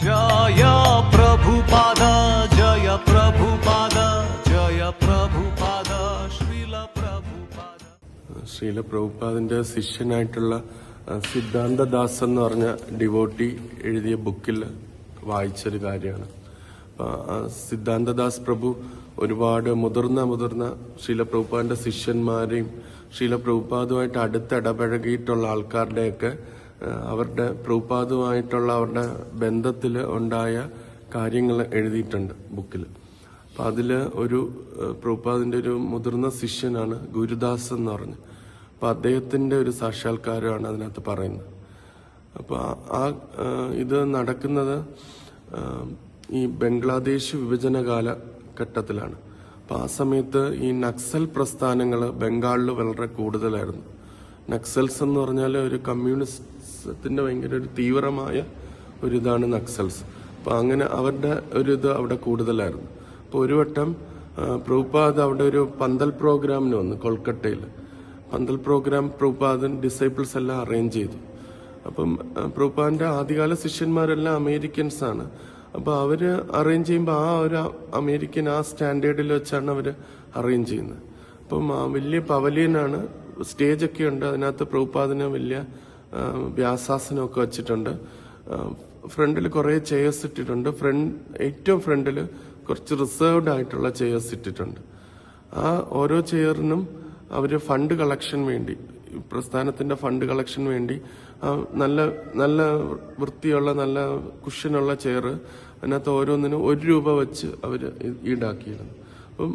जय प्रभुपाद जय प्रभुपाद जय प्रभुपाद श्रील प्रभुपाद. ശ്രീല പ്രഭുപാദിന്റെ ശിഷ്യനായിട്ടുള്ള സിദ്ധാന്തദാസ് എന്ന് പറഞ്ഞ ഡിവോട്ടി എഴുതിയ ബുക്കിൽ വായിച്ചൊരു കാര്യമാണ്. സിദ്ധാന്തദാസ് പ്രഭു ഒരുപാട് മുതിർന്ന ശ്രീല പ്രഭുപാദിന്റെ ശിഷ്യന്മാരെയും ശ്രീല പ്രഭുപാദുമായിട്ട് അടുത്ത് ഇടപഴകിയിട്ടുള്ള ആൾക്കാരുടെയൊക്കെ അവരുടെ പ്രഭുപാദുമായിട്ടുള്ള അവരുടെ ബന്ധത്തിൽ ഉണ്ടായ കാര്യങ്ങൾ എഴുതിയിട്ടുണ്ട് ബുക്കിൽ. അപ്പം അതിൽ ഒരു പ്രഭുപാദിന്റെ ഒരു മുതിർന്ന ശിഷ്യനാണ് ഗുരുദാസ് എന്ന് പറഞ്ഞു. അപ്പം അദ്ദേഹത്തിന്റെ ഒരു സാക്ഷാത്കാരമാണ് അതിനകത്ത് പറയുന്നത്. അപ്പോൾ ഇത് നടക്കുന്നത് ഈ ബംഗ്ലാദേശ് വിഭജന കാലഘട്ടത്തിലാണ്. അപ്പം ആ സമയത്ത് ഈ നക്സൽ പ്രസ്ഥാനങ്ങൾ ബംഗാളിൽ വളരെ കൂടുതലായിരുന്നു. നക്സൽസ് എന്ന് പറഞ്ഞാൽ ഒരു കമ്മ്യൂണിസത്തിന്റെ ഭയങ്കര ഒരു തീവ്രമായ ഒരിതാണ് നക്സൽസ്. അപ്പം അങ്ങനെ അവരുടെ ഒരു ഇത് അവിടെ കൂടുതലായിരുന്നു. അപ്പോൾ ഒരു വട്ടം പ്രഭുപാദ് അവിടെ ഒരു പന്തൽ പ്രോഗ്രാമിന് വന്നു കൊൽക്കട്ടയിൽ. പന്തൽ പ്രോഗ്രാം പ്രഭുപാദൻ ഡിസൈപ്പിൾസ് എല്ലാം അറേഞ്ച് ചെയ്തു. അപ്പം പ്രഭുപാദിന്റെ ആദ്യകാല ശിഷ്യന്മാരെല്ലാം അമേരിക്കൻസ് ആണ്. അപ്പോൾ അവര് അറേഞ്ച് ചെയ്യുമ്പോൾ ആ ഒരു അമേരിക്കൻ ആ സ്റ്റാൻഡേർഡിൽ വെച്ചാണ് അവര് അറേഞ്ച് ചെയ്യുന്നത്. അപ്പം വലിയ പവലിയനാണ്, സ്റ്റേജൊക്കെ ഉണ്ട്. അതിനകത്ത് പ്രഭുപാദിന് വലിയ വ്യാസാസനമൊക്കെ വെച്ചിട്ടുണ്ട്. ഫ്രണ്ടിൽ കുറേ ചെയർസ് ഇട്ടിട്ടുണ്ട്. ഏറ്റവും ഫ്രണ്ടിൽ കുറച്ച് റിസർവ്ഡ് ആയിട്ടുള്ള ചെയർസ് ഇട്ടിട്ടുണ്ട്. ആ ഓരോ ചെയറിനും അവര് ഫണ്ട് കളക്ഷൻ വേണ്ടി, പ്രസ്ഥാനത്തിന്റെ ഫണ്ട് കളക്ഷൻ വേണ്ടി നല്ല നല്ല വൃത്തിയുള്ള നല്ല കുഷനുള്ള ചെയർ അതിനകത്ത് ഓരോന്നിനും ₹1 വെച്ച് അവർ ഈടാക്കിയിരുന്നു. അപ്പം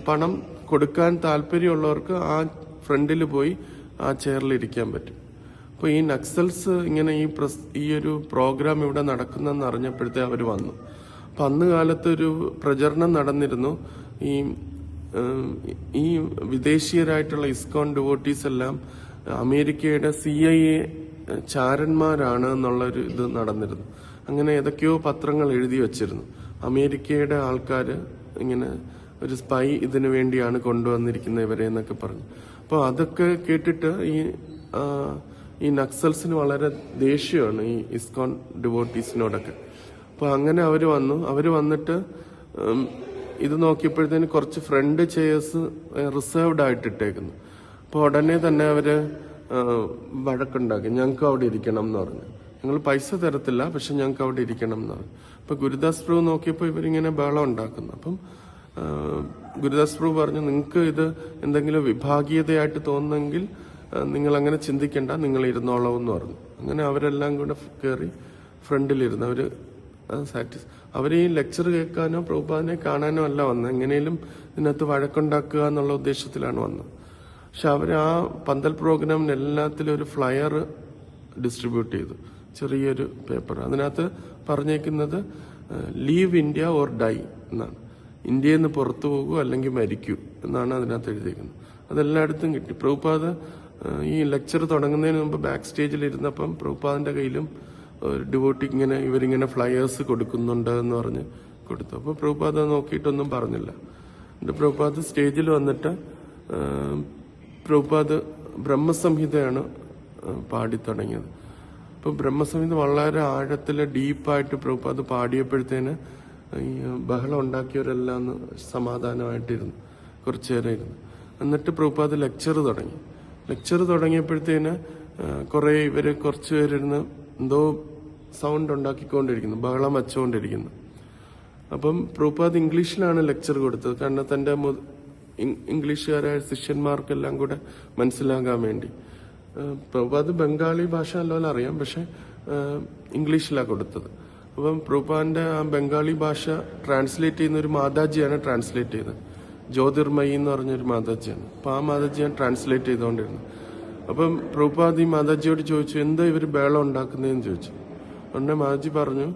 പണം കൊടുക്കാൻ താല്പര്യമുള്ളവർക്ക് ആ ഫ്രണ്ടിൽ പോയി ആ ചെയറിൽ ഇരിക്കാൻ പറ്റും. അപ്പോൾ ഈ നക്സൽസ് ഇങ്ങനെ ഈ ഒരു പ്രോഗ്രാം ഇവിടെ നടക്കുന്നെന്ന് അറിഞ്ഞപ്പോഴത്തേ അവർ വന്നു. അപ്പം അന്ന് കാലത്ത് ഒരു പ്രചരണം നടന്നിരുന്നു. ഈ വിദേശീയരായിട്ടുള്ള ഇസ്കോൺ ഡിവോട്ടീസ് എല്ലാം അമേരിക്കയുടെ CIA ചാരന്മാരാണ് എന്നുള്ളൊരു ഇത് നടന്നിരുന്നു. അങ്ങനെ ഏതൊക്കെയോ പത്രങ്ങൾ എഴുതി വച്ചിരുന്നു. അമേരിക്കയുടെ ആൾക്കാർ ഇങ്ങനെ ഒരു സ്പൈ ഇതിനു വേണ്ടിയാണ് കൊണ്ടുവന്നിരിക്കുന്നത് ഇവരെ എന്നൊക്കെ പറഞ്ഞു. അപ്പോൾ അതൊക്കെ കേട്ടിട്ട് ഈ നക്സൽസിന് വളരെ ദേഷ്യമാണ് ഈ ഇസ്കോൺ ഡിവോട്ടീസിനോടൊക്കെ. അപ്പോൾ അങ്ങനെ അവർ വന്നിട്ട് ഇത് നോക്കിയപ്പോഴത്തേന് കുറച്ച് ഫ്രണ്ട് ചെയർസ് റിസർവ്ഡ് ആയിട്ട് ഇട്ടേക്കുന്നു. അപ്പോൾ ഉടനെ തന്നെ അവര് വഴക്കുണ്ടാക്കി, ഞങ്ങൾക്ക് അവിടെ ഇരിക്കണം എന്ന് പറഞ്ഞു. ഞങ്ങൾ പൈസ തരത്തില്ല, പക്ഷെ ഞങ്ങൾക്ക് അവിടെ ഇരിക്കണം എന്ന് പറഞ്ഞു. അപ്പൊ ഗുരുദാസ് പ്രഭു നോക്കിയപ്പോൾ ഇവരിങ്ങനെ ബഹളം ഉണ്ടാക്കുന്നു. അപ്പം ഗുരുദാസ് പ്രഭു പറഞ്ഞു, നിങ്ങൾക്ക് ഇത് എന്തെങ്കിലും വിഭാഗീയതയായിട്ട് തോന്നുന്നെങ്കിൽ നിങ്ങൾ അങ്ങനെ ചിന്തിക്കേണ്ട, നിങ്ങൾ ഇരുന്നോളാം എന്ന് പറഞ്ഞു. അങ്ങനെ അവരെല്ലാം കൂടെ കയറി ഫ്രണ്ടിലിരുന്നു. അവർ ഈ ലെക്ചർ കേൾക്കാനോ പ്രഭുപാദിനെ കാണാനോ അല്ല വന്നത്, എങ്ങനെയും ഇതിനകത്ത് വഴക്കുണ്ടാക്കുക എന്നുള്ള ഉദ്ദേശത്തിലാണ് വന്നത്. പക്ഷെ അവർ ആ പന്തൽ പ്രോഗ്രാമിന് എല്ലാത്തിലും ഒരു ഫ്ലയർ ഡിസ്ട്രിബ്യൂട്ട് ചെയ്തു, ചെറിയൊരു പേപ്പർ. അതിനകത്ത് പറഞ്ഞേക്കുന്നത് ലീവ് ഇന്ത്യ ഓർ ഡൈ എന്നാണ്. ഇന്ത്യയിൽ നിന്ന് പുറത്തു പോകൂ അല്ലെങ്കിൽ മരിക്കൂ എന്നാണ് അതിനകത്ത് എഴുതിയിരിക്കുന്നത്. അതെല്ലായിടത്തും കിട്ടി. പ്രഭുപാദ് ഈ ലെക്ചർ തുടങ്ങുന്നതിന് മുമ്പ് ബാക്ക് സ്റ്റേജിൽ ഇരുന്നപ്പം പ്രഭുപാദിന്റെ കയ്യിലും ഡിവോട്ടി ഇവരിങ്ങനെ ഫ്ലയേഴ്സ് കൊടുക്കുന്നുണ്ട് എന്ന് പറഞ്ഞ് കൊടുത്തു. അപ്പോൾ പ്രഭുപാദ് നോക്കിയിട്ടൊന്നും പറഞ്ഞില്ല. പ്രഭുപാദ് സ്റ്റേജിൽ വന്നിട്ട് പ്രഭുപാദ് ബ്രഹ്മസംഹിതയാണ് പാടി തുടങ്ങിയത്. അപ്പോൾ ബ്രഹ്മസംഹിത വളരെ ആഴത്തില് ഡീപ്പായിട്ട് പ്രഭുപാദ് പാടിയപ്പോഴത്തേന് ഈ ബഹളം ഉണ്ടാക്കിയവരെല്ലാം സമാധാനമായിട്ടിരുന്നു, കുറച്ചുനേരം ഇരുന്നു. എന്നിട്ട് പ്രഭുപാദ് ലെക്ചർ തുടങ്ങിയപ്പോഴത്തേന് ഇവര് കുറച്ചുപേരിരുന്ന് എന്തോ സൗണ്ട് ഉണ്ടാക്കിക്കൊണ്ടിരിക്കുന്നു, ബഹളം വച്ചുകൊണ്ടിരിക്കുന്നു. അപ്പം പ്രഭുപാദ് ഇംഗ്ലീഷിലാണ് ലെക്ചർ കൊടുത്തത്. കാരണം തന്റെ ഇംഗ്ലീഷുകാരായ ശിഷ്യന്മാർക്കെല്ലാം കൂടെ മനസ്സിലാകാൻ വേണ്ടി. പ്രഭുപാദ് ബംഗാളി ഭാഷ നല്ലപോലെ അറിയാം, പക്ഷെ ഇംഗ്ലീഷിലാണ് കൊടുത്തത്. അപ്പം പ്രഭുപാദിന്റെ ആ ബംഗാളി ഭാഷ ട്രാൻസ്ലേറ്റ് ചെയ്യുന്ന ഒരു മാതാജിയാണ് ട്രാൻസ്ലേറ്റ് ചെയ്തത്. ജ്യോതിർമയി എന്ന് പറഞ്ഞൊരു മാതാജിയാണ്. അപ്പൊ ആ മാതാജിയാണ് ട്രാൻസ്ലേറ്റ് ചെയ്തുകൊണ്ടിരുന്നത്. അപ്പം പ്രഭുപാദ് ഈ മാതാജിയോട് ചോദിച്ചു, എന്താ ഇവർ ബഹളം ഉണ്ടാക്കുന്നതെന്ന് ചോദിച്ചു. ഉടനെ മാതാജി പറഞ്ഞു,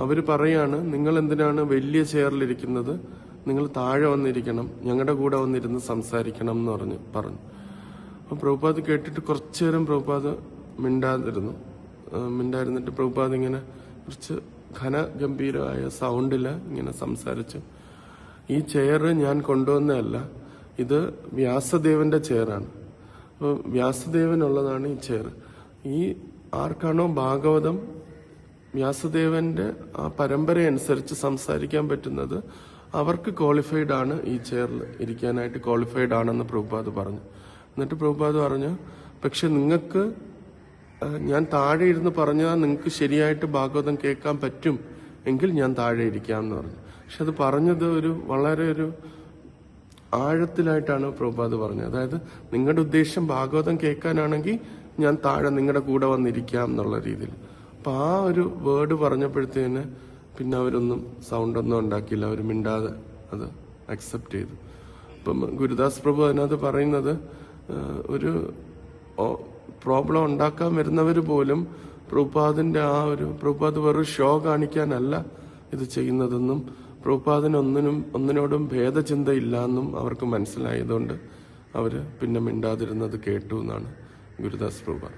അവര് പറയാണ്, നിങ്ങൾ എന്തിനാണ് വലിയ ചെയറിലിരിക്കുന്നത്, നിങ്ങൾ താഴെ വന്നിരിക്കണം, ഞങ്ങളുടെ കൂടെ വന്നിരുന്ന് സംസാരിക്കണം എന്ന് പറഞ്ഞു. അപ്പൊ പ്രഭുപാദ് കേട്ടിട്ട് കുറച്ചു നേരം പ്രഭുപാദ് മിണ്ടായിരുന്നിട്ട് പ്രഭുപാദ് ഇങ്ങനെ കുറച്ച് ഘനഗംഭീരമായ സൗണ്ടില് ഇങ്ങനെ സംസാരിച്ചു. ഈ ചെയർ ഞാൻ കൊണ്ടുവന്നതല്ല, ഇത് വ്യാസദേവന്റെ ചെയറാണ്. അപ്പോൾ വ്യാസദേവനുള്ളതാണ് ഈ ചെയർ. ഈ ആർക്കാണോ ഭാഗവതം വ്യാസദേവന്റെ ആ പരമ്പര അനുസരിച്ച് സംസാരിക്കാൻ പറ്റുന്നത് അവർക്ക് ക്വാളിഫൈഡ് ആണ്, ഈ ചെയറിൽ ഇരിക്കാനായിട്ട് ക്വാളിഫൈഡ് ആണെന്ന് പ്രഭുപാദ് പറഞ്ഞു. എന്നിട്ട് പ്രഭുപാദ് പറഞ്ഞു, പക്ഷെ നിങ്ങൾക്ക് ഞാൻ താഴെ ഇരുന്ന് പറഞ്ഞാൽ നിങ്ങൾക്ക് ശരിയായിട്ട് ഭാഗവതം കേൾക്കാൻ പറ്റും എങ്കിൽ ഞാൻ താഴെ ഇരിക്കാം എന്ന് പറഞ്ഞു. പക്ഷെ അത് പറഞ്ഞത് വളരെ ഒരു ആഴത്തിലായിട്ടാണ് പ്രഭുപാദ് പറഞ്ഞത്. അതായത് നിങ്ങളുടെ ഉദ്ദേശം ഭാഗവതം കേൾക്കാനാണെങ്കിൽ ഞാൻ താഴെ നിങ്ങളുടെ കൂടെ വന്നിരിക്കാം എന്നുള്ള രീതിയിൽ. അപ്പൊ ആ ഒരു വേർഡ് പറഞ്ഞപ്പോഴത്തേന് പിന്നെ അവരൊന്നും സൗണ്ടൊന്നും ഉണ്ടാക്കിയില്ല, അവർ മിണ്ടാതെ അത് അക്സെപ്റ്റ് ചെയ്തു. അപ്പം ഗുരുദാസ് പ്രഭു അതിനകത്ത് പറയുന്നത് ഒരു പ്രോബ്ലം ഉണ്ടാക്കാൻ വരുന്നവർ പോലും പ്രഭുപാദിന്റെ പ്രഭുപാദ് വെറും ഷോ കാണിക്കാനല്ല ഇത് ചെയ്യുന്നതെന്നും പ്രഭുപാദിന് ഒന്നിനോടും ഭേദചിന്തയില്ല എന്നും അവർക്ക് മനസ്സിലായതുകൊണ്ട് അവര് പിന്നെ മിണ്ടാതിരുന്നത് കേട്ടു എന്നാണ് ഗുരുദാസ് പ്രഭു.